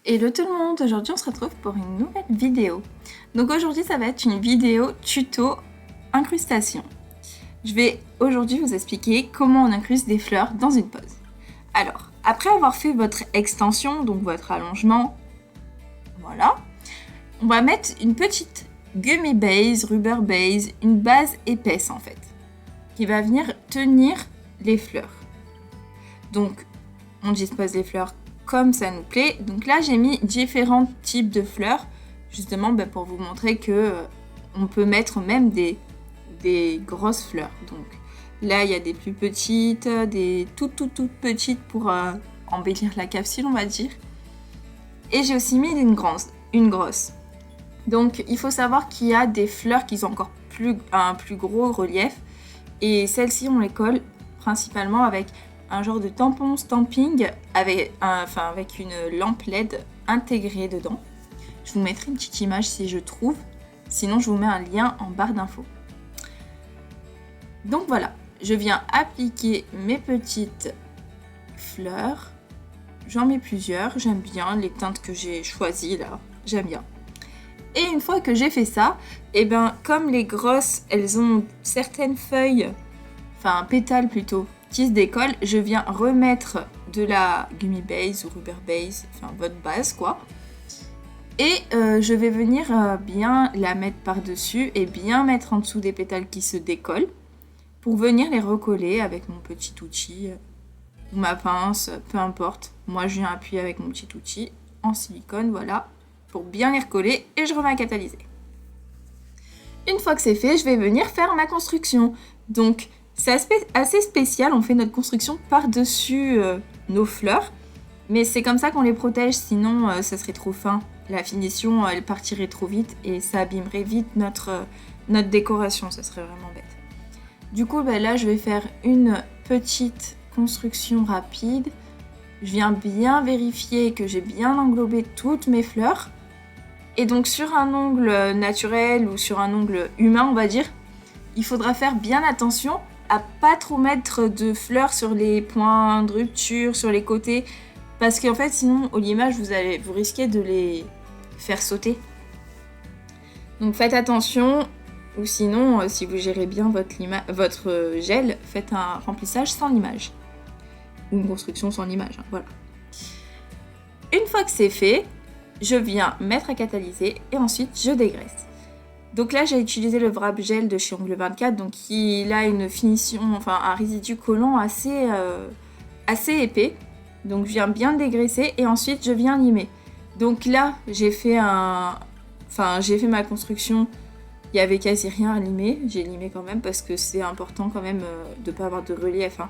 Hello tout le monde, aujourd'hui on se retrouve pour une nouvelle vidéo. Donc aujourd'hui ça va être une vidéo tuto incrustation. Je vais aujourd'hui vous expliquer comment on incruste des fleurs dans une pose. Alors, après avoir fait votre extension, donc votre allongement, voilà, on va mettre une petite gummy base, rubber base, une base épaisse en fait, qui va venir tenir les fleurs. Donc on dispose les fleurs comme ça nous plaît. Donc là j'ai mis différents types de fleurs justement pour vous montrer que on peut mettre même des grosses fleurs. Donc là il y a des plus petites, des toutes petites pour embellir la capsule on va dire. Et j'ai aussi mis une grosse. Donc il faut savoir qu'il y a des fleurs qui ont encore un plus gros relief et celles-ci on les colle principalement avec un genre de tampon stamping avec une lampe LED intégrée dedans. Je vous mettrai une petite image si je trouve, sinon je vous mets un lien en barre d'infos. Donc voilà, je viens appliquer mes petites fleurs. J'en mets plusieurs, j'aime bien les teintes que j'ai choisies là, j'aime bien. Et une fois que j'ai fait ça, comme les grosses, elles ont certaines feuilles, pétales plutôt, qui se décolle, je viens remettre de la gummy base ou rubber base, votre base quoi. Et je vais venir bien la mettre par-dessus et bien mettre en dessous des pétales qui se décollent pour venir les recoller avec mon petit outil ou ma pince, peu importe. Moi je viens appuyer avec mon petit outil en silicone, voilà, pour bien les recoller et je remets à catalyser. Une fois que c'est fait, je vais venir faire ma construction. Donc c'est assez spécial, on fait notre construction par-dessus nos fleurs, mais c'est comme ça qu'on les protège, sinon ça serait trop fin. La finition, elle partirait trop vite et ça abîmerait vite notre décoration, ça serait vraiment bête. Du coup, là, je vais faire une petite construction rapide. Je viens bien vérifier que j'ai bien englobé toutes mes fleurs. Et donc sur un ongle naturel ou sur un ongle humain, on va dire, il faudra faire bien attention à pas trop mettre de fleurs sur les points de rupture, sur les côtés, parce qu'en fait sinon au limage vous risquez de les faire sauter. Donc faites attention, ou sinon si vous gérez bien votre gel, faites un remplissage sans limage, ou une construction sans limage, voilà. Une fois que c'est fait, je viens mettre à catalyser et ensuite je dégraisse. Donc là, j'ai utilisé le wrap gel de chez Ongle 24, donc il a une finition, un résidu collant assez épais. Donc je viens bien dégraisser et ensuite je viens limer. Donc là, j'ai fait ma construction, il y avait quasi rien à limer. J'ai limé quand même parce que c'est important quand même de ne pas avoir de relief.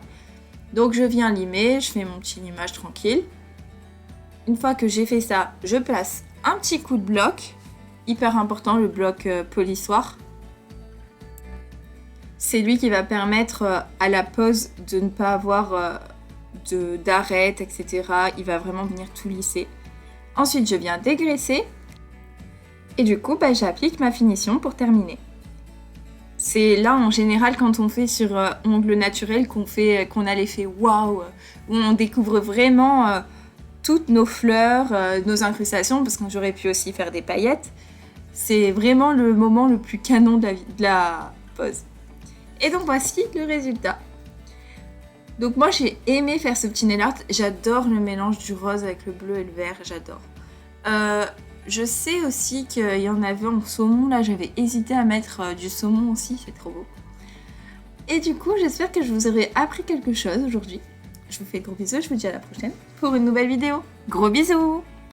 Donc je viens limer, je fais mon petit limage tranquille. Une fois que j'ai fait ça, je place un petit coup de bloc. Hyper important, le bloc polissoir. C'est lui qui va permettre à la pose de ne pas avoir d'arêtes, etc. Il va vraiment venir tout lisser. Ensuite, je viens dégraisser. Et du coup, j'applique ma finition pour terminer. C'est là, en général, quand on fait sur ongle naturel, qu'on a l'effet waouh, où on découvre vraiment toutes nos fleurs, nos incrustations, parce que j'aurais pu aussi faire des paillettes. C'est vraiment le moment le plus canon de la pose. Et donc voici le résultat. Donc moi j'ai aimé faire ce petit nail art. J'adore le mélange du rose avec le bleu et le vert, j'adore. Je sais aussi qu'il y en avait en saumon, là j'avais hésité à mettre du saumon aussi, c'est trop beau. Et du coup j'espère que je vous aurai appris quelque chose aujourd'hui. Je vous fais de gros bisous, je vous dis à la prochaine pour une nouvelle vidéo. Gros bisous!